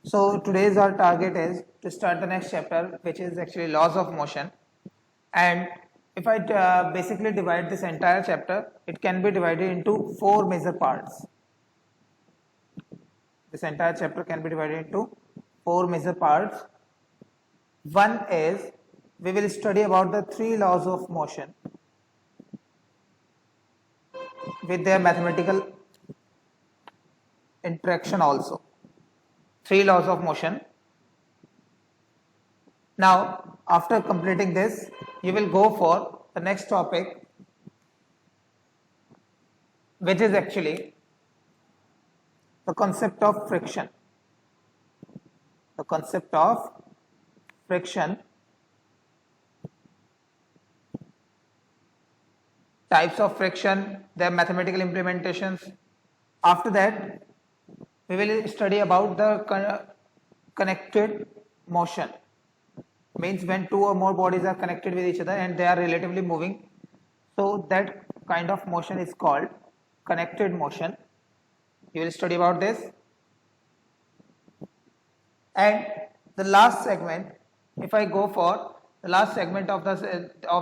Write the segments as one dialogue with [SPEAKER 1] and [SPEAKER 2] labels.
[SPEAKER 1] So today's our target is to start the next chapter, which is actually laws of motion. And if I basically divide this entire chapter, it can be divided into four major parts. This entire chapter can be divided into four major parts. One is we will study about the three laws of motion with their mathematical interaction also. Three laws of motion. Now, after completing this, you will go for the next topic, which is actually the concept of friction. The concept of friction, types of friction, their mathematical implementations. After that, we will study about the connected motion. Means when two or more bodies are connected with each other and they are relatively moving, so that kind of motion is called connected motion. You will study about this. And the last segment, if I go for the last segment of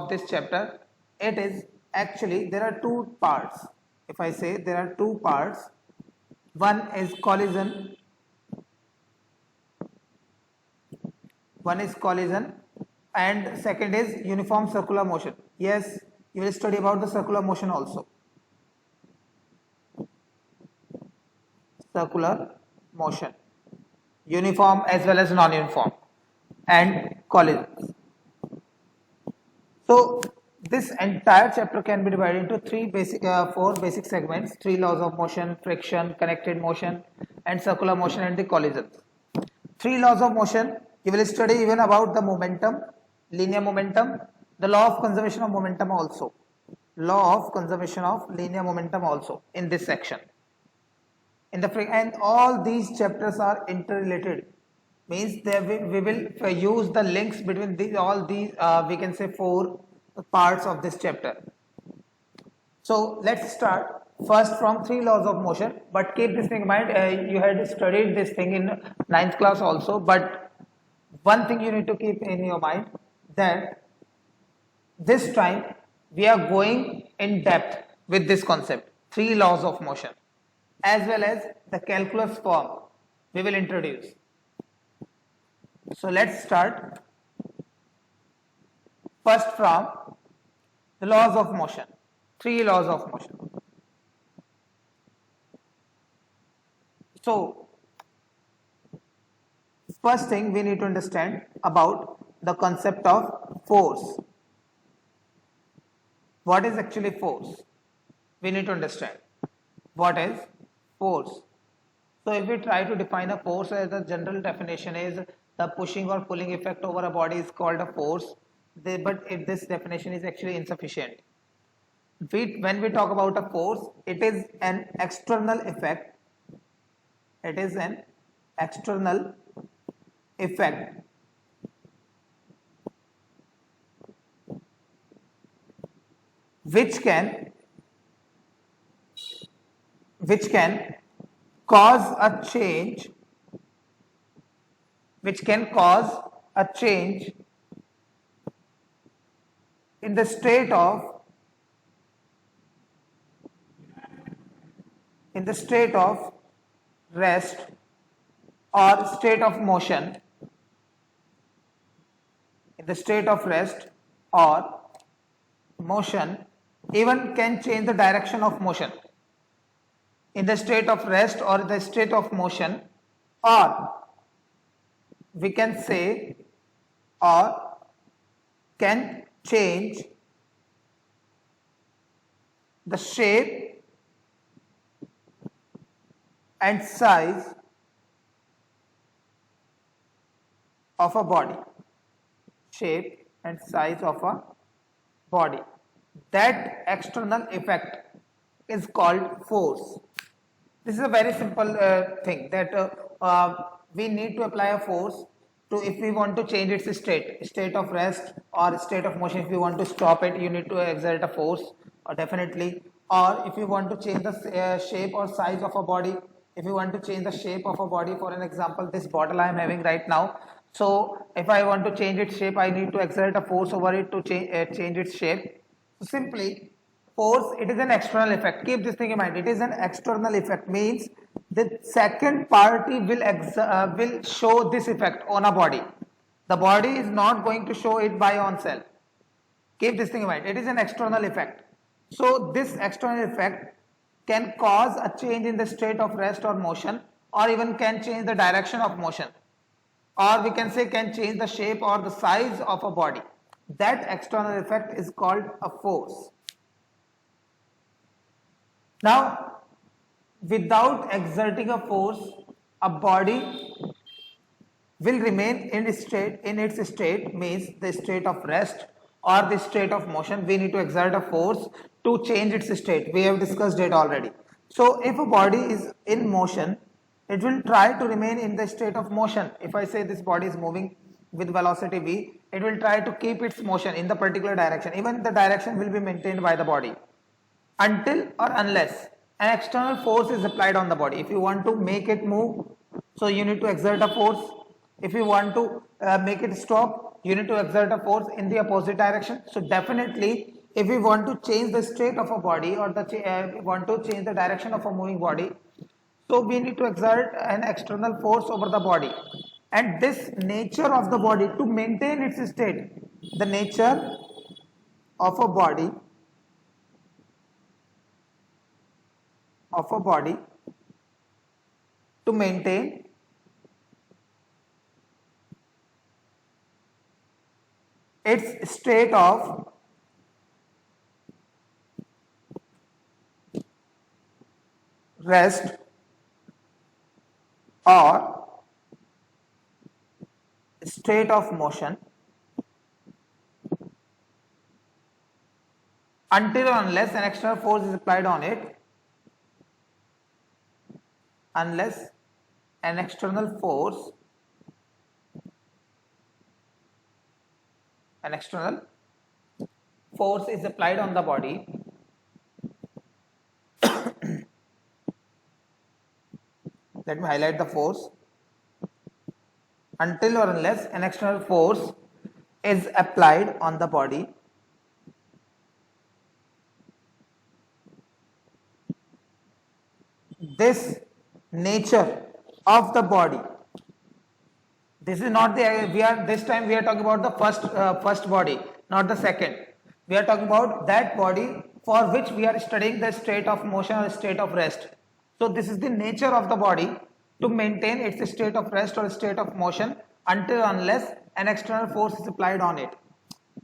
[SPEAKER 1] this chapter, it is actually there are two parts. If I say there are two parts, one is collision, and second is uniform circular motion. Yes, you will study about the circular motion also. Circular motion, uniform as well as non-uniform, and collisions. So this entire chapter can be divided into four basic segments: three laws of motion, friction, connected motion, and circular motion and the collisions. Three laws of motion, you will study even about the momentum, linear momentum, the law of conservation of momentum also. Law of conservation of linear momentum also in this section. And all these chapters are interrelated. Means we will use the links between all these we can say four parts of this chapter. So let's start first from three laws of motion, but keep this thing in mind, you had studied this thing in 9th class also, but one thing you need to keep in your mind, that this time we are going in depth with this concept, three laws of motion, as well as the calculus form we will introduce. So let's start first from the laws of motion, three laws of motion. So first thing we need to understand about the concept of force. What is actually force? We need to understand what is force. So if we try to define a force, as the general definition is the pushing or pulling effect over a body is called a force, but if this definition is actually insufficient. When we talk about a force, it is an external effect. It is an external effect which can cause a change, in the state of rest or state of motion. In the state of rest or motion, even can change the direction of motion. In the state of rest or the state of motion, or we can say, or can change the shape and size of a body. Shape and size of a body. That external effect is called force. This is a very simple thing, that we need to apply a force to, if we want to change its state of rest or state of motion. If you want to stop it, you need to exert a force, or definitely. Or if you want to change the shape or size of a body, If you want to change the shape of a body, for an example, this bottle I am having right now. So if I want to change its shape, I need to exert a force over it to change its shape. So simply, force, it is an external effect. Keep this thing in mind. It is an external effect, means the second party will show this effect on a body. The body is not going to show it by own self. Keep this thing in mind. It is an external effect. So this external effect can cause a change in the state of rest or motion, or even can change the direction of motion, or we can say can change the shape or the size of a body. That external effect is called a force. Now, without exerting a force, a body will remain in its state, means the state of rest or the state of motion. We need to exert a force to change its state. We have discussed it already. So if a body is in motion, it will try to remain in the state of motion. If I say this body is moving with velocity v, it will try to keep its motion in the particular direction. Even the direction will be maintained by the body until or unless an external force is applied on the body. If you want to make it move, so you need to exert a force. If you want to make it stop, you need to exert a force in the opposite direction. So definitely, if we want to change the state of a body, or want to change the direction of a moving body, so we need to exert an external force over the body. And this nature of the body to maintain its state, the nature of a body to maintain its state of rest or state of motion until or unless an external force is applied on it, unless an external force is applied on the body. Let me highlight the force. Until or unless an external force is applied on the body, this nature of the body, this is not this time we are talking about the first body, not the second. We are talking about that body for which we are studying the state of motion or state of rest. So this is the nature of the body to maintain its state of rest or state of motion until unless an external force is applied on it.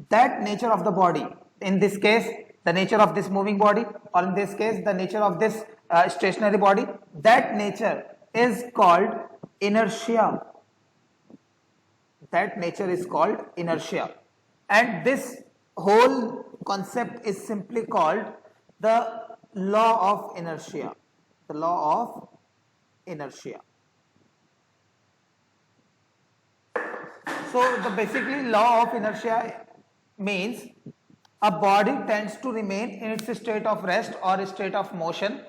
[SPEAKER 1] That nature of the body, in this case the nature of this moving body, or in this case the nature of this stationary body, that nature is called inertia. That nature is called inertia. And this whole concept is simply called the law of inertia. The law of inertia. So the basically law of inertia means a body tends to remain in its state of rest or state of motion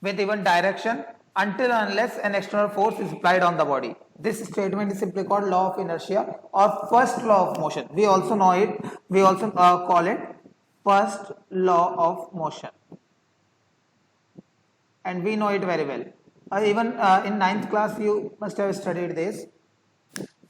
[SPEAKER 1] with even direction until unless an external force is applied on the body. This statement is simply called law of inertia or first law of motion. We also know it, we also call it first law of motion. And we know it very well. Even in 9th class you must have studied this,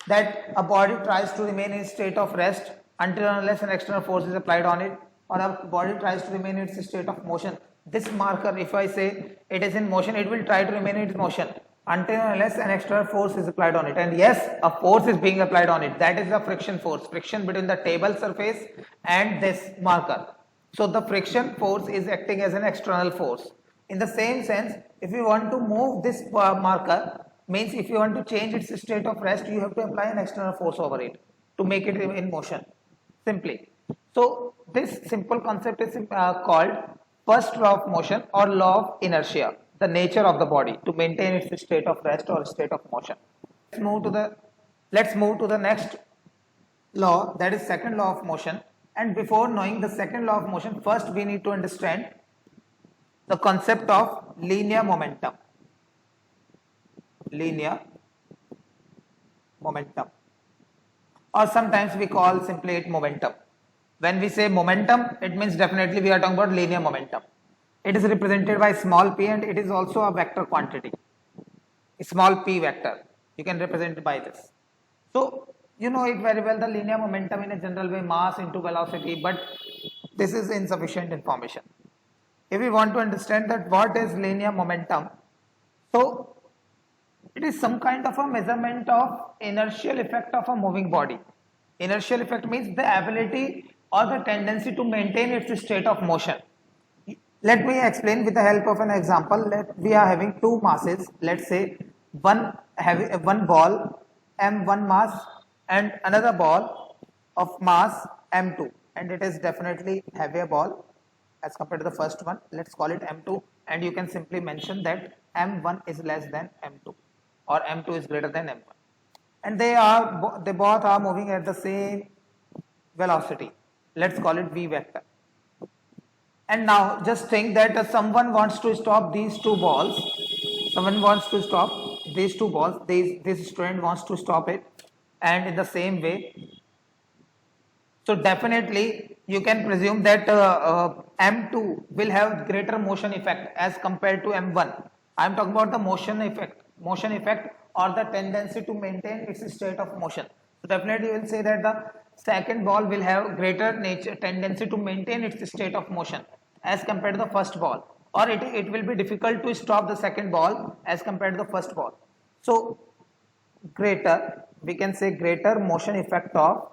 [SPEAKER 1] that a body tries to remain in a state of rest until unless an external force is applied on it, or a body tries to remain in its state of motion. This marker, if I say it is in motion, it will try to remain in its motion until unless an external force is applied on it. And yes, a force is being applied on it. That is the friction force, friction between the table surface and this marker. So the friction force is acting as an external force. In the same sense, if you want to move this marker, means if you want to change its state of rest, you have to apply an external force over it to make it in motion, simply. So this simple concept is called first law of motion or law of inertia, the nature of the body to maintain its state of rest or state of motion. Let's move to the next law, that is second law of motion. And before knowing the second law of motion, first we need to understand the concept of linear momentum. linear momentum, or sometimes we call simply it momentum. When we say momentum, it means definitely we are talking about linear momentum. It is represented by small p and it is also a vector quantity, a small p vector. You can represent it by this. So you know it very well, the linear momentum in a general way, mass into velocity, but this is insufficient information. If we want to understand that what is linear momentum, so it is some kind of a measurement of inertial effect of a moving body. Inertial effect means the ability or the tendency to maintain its state of motion. Let me explain with the help of an example. We are having two masses. Let's say one ball m1 mass and another ball of mass m2, and it is definitely heavier ball as compared to the first one. Let's call it m2, and you can simply mention that m1 is less than m2 or m2 is greater than m1, and they both are moving at the same velocity. Let's call it v vector. And now just think that someone wants to stop these two balls. Someone wants to stop these two balls. This student wants to stop it, and in the same way, so definitely you can presume that M2 will have greater motion effect as compared to M1. I am talking about the motion effect or the tendency to maintain its state of motion. So definitely you will say that the second ball will have greater tendency to maintain its state of motion as compared to the first ball, or it will be difficult to stop the second ball as compared to the first ball. So greater, we can say greater motion effect of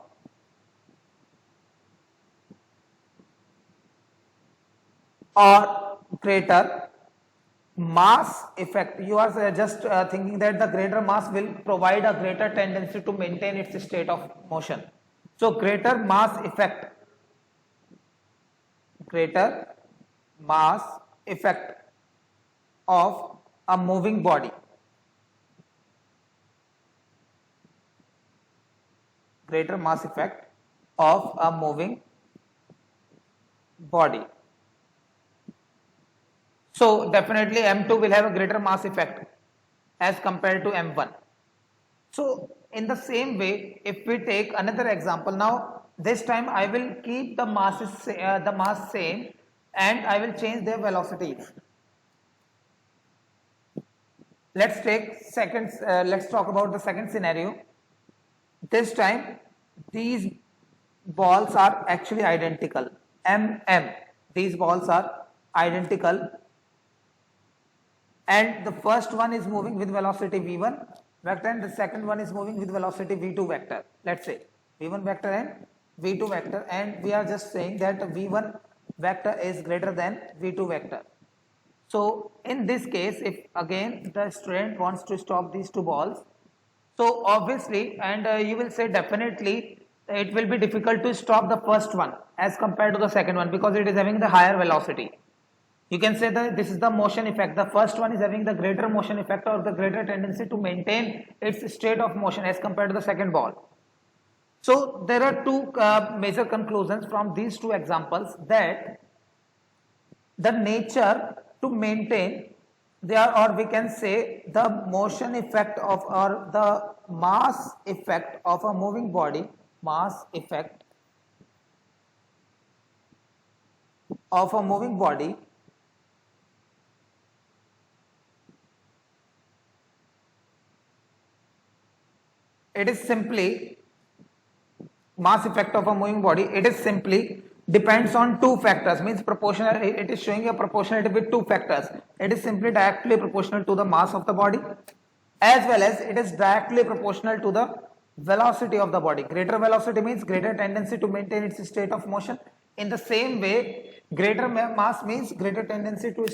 [SPEAKER 1] or greater mass effect. You are just thinking that the greater mass will provide a greater tendency to maintain its state of motion. So greater mass effect of a moving body, greater mass effect of a moving body. So definitely M2 will have a greater mass effect as compared to M1. So in the same way, if we take another example, now this time I will keep the mass same and I will change their velocities. Let's talk about the second scenario. This time these balls are actually identical. These balls are identical, and the first one is moving with velocity v1 vector and the second one is moving with velocity v2 vector. Let's say v1 vector and v2 vector, and we are just saying that v1 vector is greater than v2 vector. So in this case, if again the student wants to stop these two balls, so obviously, and you will say definitely it will be difficult to stop the first one as compared to the second one because it is having the higher velocity. You can say that this is the motion effect. The first one is having the greater motion effect or the greater tendency to maintain its state of motion as compared to the second ball. So there are two major conclusions from these two examples, that the nature to maintain there, or we can say the motion effect of or the mass effect of a moving body, mass effect of a moving body it is simply mass effect of a moving body, it is simply depends on two factors, means proportional, it is showing a proportionality with two factors. It is simply directly proportional to the mass of the body as well as it is directly proportional to the velocity of the body. Greater velocity means greater tendency to maintain its state of motion. In the same way, greater mass means greater tendency to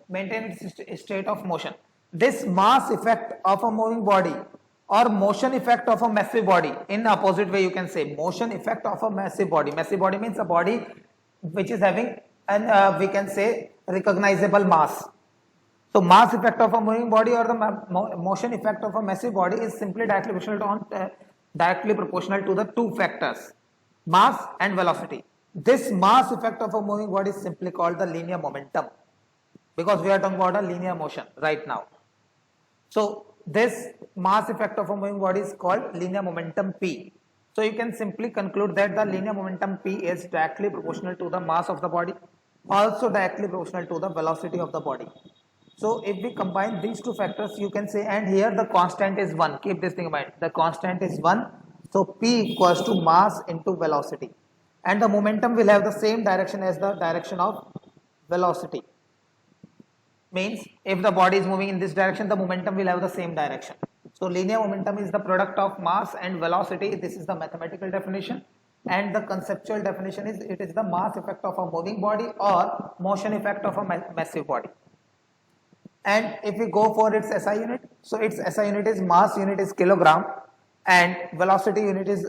[SPEAKER 1] maintain its state of motion. This mass effect of a moving body or motion effect of a massive body, in opposite way you can say motion effect of a massive body. Massive body means a body which is having an we can say recognizable mass. So mass effect of a moving body or the motion effect of a massive body is simply directly proportional to the two factors, mass and velocity. This mass effect of a moving body is simply called the linear momentum because we are talking about a linear motion right now. So this mass effect of a moving body is called linear momentum P. So you can simply conclude that the linear momentum P is directly proportional to the mass of the body, also directly proportional to the velocity of the body. So if we combine these two factors, you can say, and here the constant is 1. Keep this thing in mind. The constant is 1. So P equals to mass into velocity. And the momentum will have the same direction as the direction of velocity. Means if the body is moving in this direction, the momentum will have the same direction. So linear momentum is the product of mass and velocity. This is the mathematical definition. And the conceptual definition is it is the mass effect of a moving body or motion effect of a massive body. And if we go for its SI unit, so its SI unit is mass unit is kilogram and velocity unit is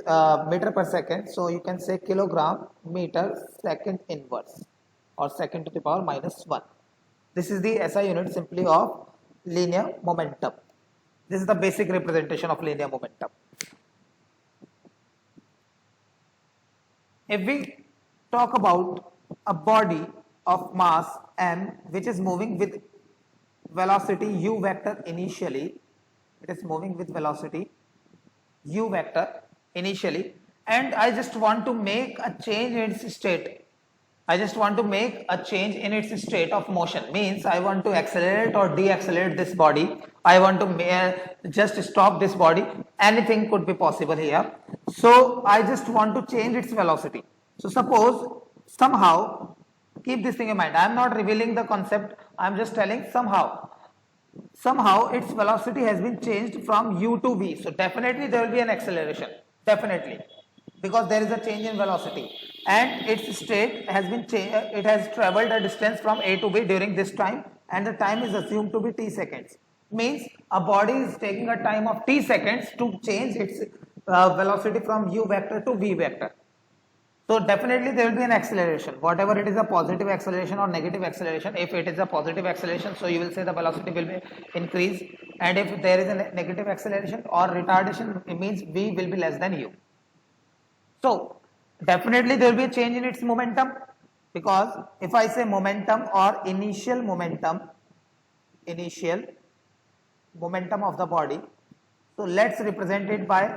[SPEAKER 1] meter per second. So you can say kilogram meter second inverse or second to the power minus 1. This is the SI unit simply of linear momentum. This is the basic representation of linear momentum. If we talk about a body of mass m which is moving with velocity u vector initially, it is moving with velocity u vector initially, and I just want to make a change in its state. I just want to make a change in its state of motion, means I want to accelerate or deaccelerate this body. I want to just stop this body. Anything could be possible here. So I just want to change its velocity. So suppose somehow, keep this thing in mind, I am not revealing the concept, I am just telling somehow its velocity has been changed from u to v. So definitely there will be an acceleration, definitely, because there is a change in velocity and its state has been changed. It has traveled a distance from a to b during this time, and the time is assumed to be t seconds. Means a body is taking a time of t seconds to change its velocity from u vector to v vector. So definitely there will be an acceleration, whatever it is a positive acceleration or negative acceleration. If it is a positive acceleration, so you will say the velocity will be increased, and if there is a negative acceleration or retardation, it means v will be less than u. So definitely there will be a change in its momentum, because if I say momentum or initial momentum of the body, so let's represent it by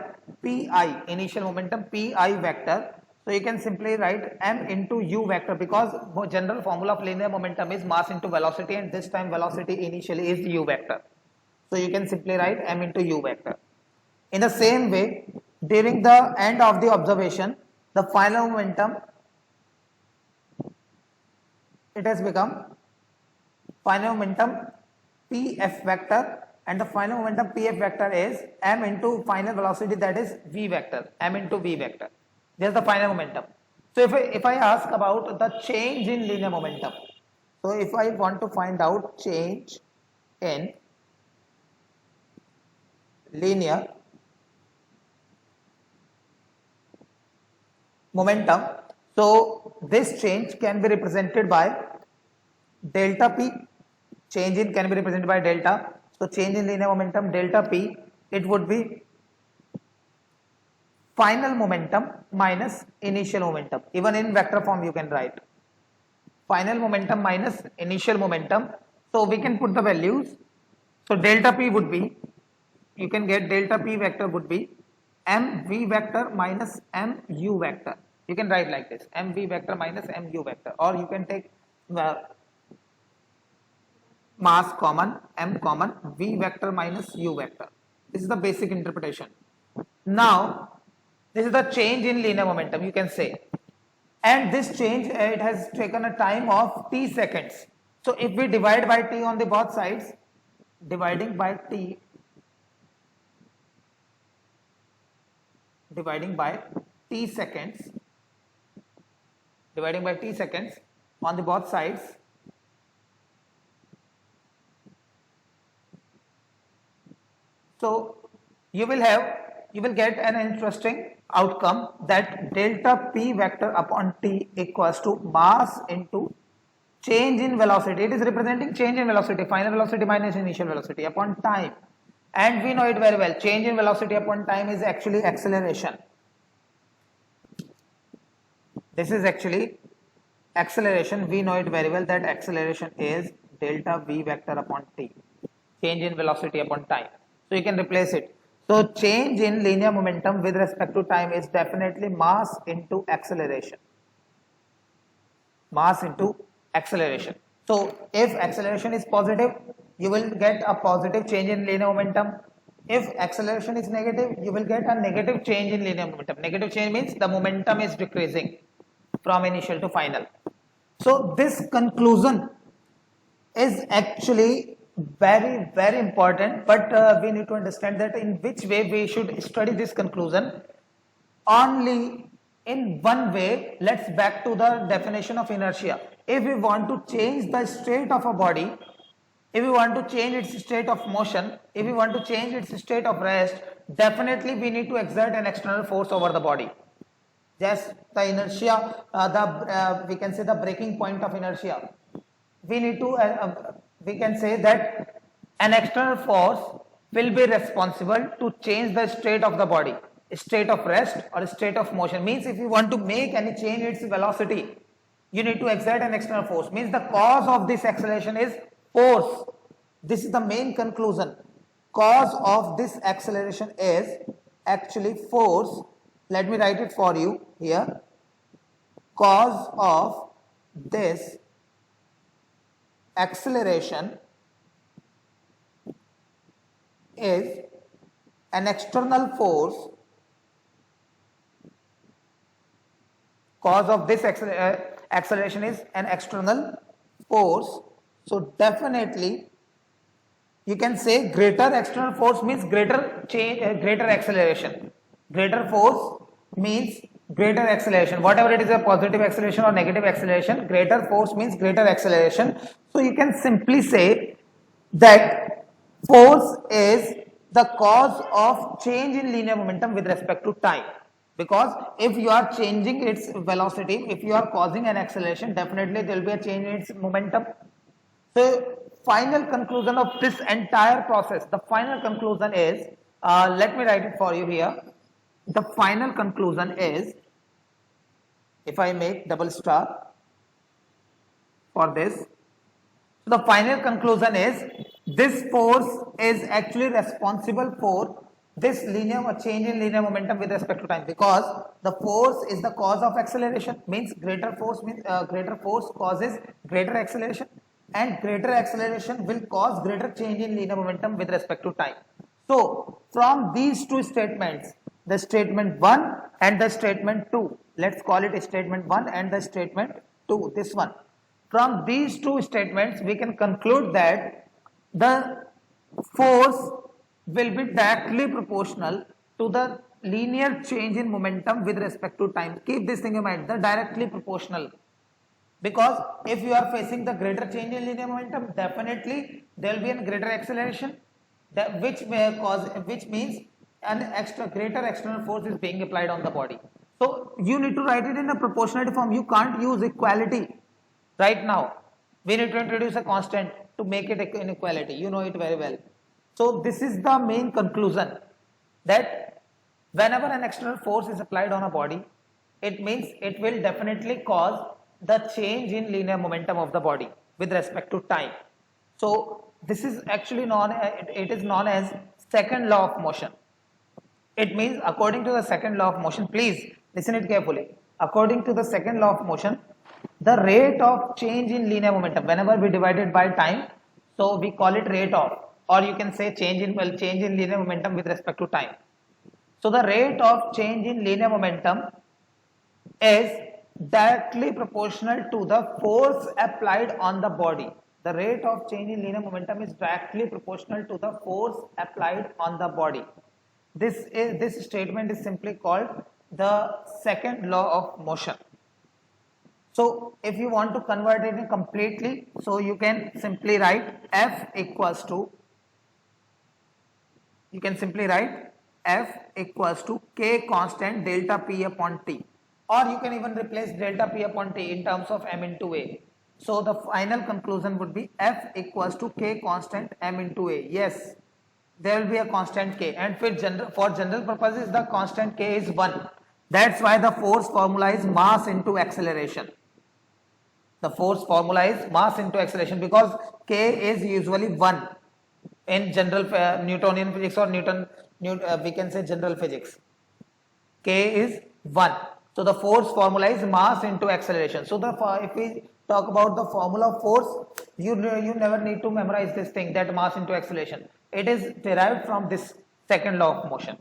[SPEAKER 1] pi, initial momentum pi vector. So you can simply write m into u vector, because general formula of linear momentum is mass into velocity, and this time velocity initially is u vector. So you can simply write m into u vector. In the same way, during the end of the observation, the final momentum, it has become final momentum pf vector, and the final momentum pf vector is m into final velocity, that is v vector, m into v vector. This is the final momentum. So if I ask about the change in linear momentum, so if I want to find out change in linear momentum, so this change can be represented by delta p. Change in can be represented by delta. So change in linear momentum delta p, it would be final momentum minus initial momentum. Even in vector form you can write final momentum minus initial momentum. So we can put the values. So delta p would be, you can get delta p vector would be m v vector minus m u vector. You can write like this, m v vector minus m u vector, or you can take mass common, m common, v vector minus u vector. This is the basic interpretation. Now this is the change in linear momentum, you can say, and this change it has taken a time of t seconds. So if we divide by t on the both sides, dividing by t seconds on the both sides, so you will get an interesting outcome, that delta p vector upon t equals to mass into change in velocity. It is representing change in velocity, final velocity minus initial velocity upon time, and we know it very well, change in velocity upon time is actually acceleration. This is actually acceleration. We know it very well that acceleration is delta v vector upon t, change in velocity upon time. So you can replace it. So change in linear momentum with respect to time is definitely mass into acceleration. Mass into acceleration. So if acceleration is positive, you will get a positive change in linear momentum. If acceleration is negative, you will get a negative change in linear momentum. Negative change means the momentum is decreasing from initial to final. So this conclusion is actually very important, but we need to understand that in which way we should study this conclusion. Only in one way. Let's back to the definition of inertia. If we want to change the state of a body, if we want to change its state of motion, if we want to change its state of rest, definitely we need to exert an external force over the body. Just the inertia, we can say the breaking point of inertia. We need to, we can say that an external force will be responsible to change the state of the body, state of rest or state of motion. Means if you want to make any change its velocity, you need to exert an external force. Means the cause of this acceleration is force. This is the main conclusion. Cause of this acceleration is actually force. Let me write it for you here. Cause of this acceleration is an external force. Cause of this acceleration is an external force. So definitely you can say greater external force means greater change, greater acceleration. Greater force means greater acceleration. Whatever it is, a positive acceleration or negative acceleration, greater force means greater acceleration. So you can simply say that force is the cause of change in linear momentum with respect to time. Because if you are changing its velocity, if you are causing an acceleration, definitely there will be a change in its momentum. So final conclusion of this entire process, the final conclusion is, let me write it for you here. The final conclusion is, if I make double star for this, so the final conclusion is this force is actually responsible for this linear change in linear momentum with respect to time, because the force is the cause of acceleration. Means greater force means greater force causes greater acceleration, and greater acceleration will cause greater change in linear momentum with respect to time. So from these two statements, the statement 1 and the statement 2, let's call it statement 1 and the statement 2, this one. From these two statements we can conclude that the force will be directly proportional to the linear change in momentum with respect to time. Keep this thing in mind, the directly proportional. Because if you are facing the greater change in linear momentum, definitely there will be a greater acceleration, which means an greater external force is being applied on the body. So you need to write it in a proportionality form. You can't use equality right now. We need to introduce a constant to make it inequality. You know it very well. So this is the main conclusion, that whenever an external force is applied on a body, it means it will definitely cause the change in linear momentum of the body with respect to time. So this is actually known as second law of motion. It means according to the second law of motion, please listen it carefully. According to the second law of motion, the rate of change in linear momentum, whenever we divide it by time, so we call it rate of, or you can say change in linear momentum with respect to time. So the rate of change in linear momentum is directly proportional to the force applied on the body. The rate of change in linear momentum is directly proportional to the force applied on the body. This statement is simply called the second law of motion. So if you want to convert it completely, so you can simply write F equals to, K constant delta P upon T, or you can even replace delta P upon T in terms of M into A. So the final conclusion would be F equals to K constant M into A. Yes, there will be a constant K, and for general purposes the constant K is 1. That's why the force formula is mass into acceleration. The force formula is mass into acceleration, because K is usually 1. in general Newtonian physics or we can say general physics. K is 1. So the force formula is mass into acceleration. So if we talk about the formula of force, you never need to memorize this thing, that mass into acceleration. It is derived from this second law of motion.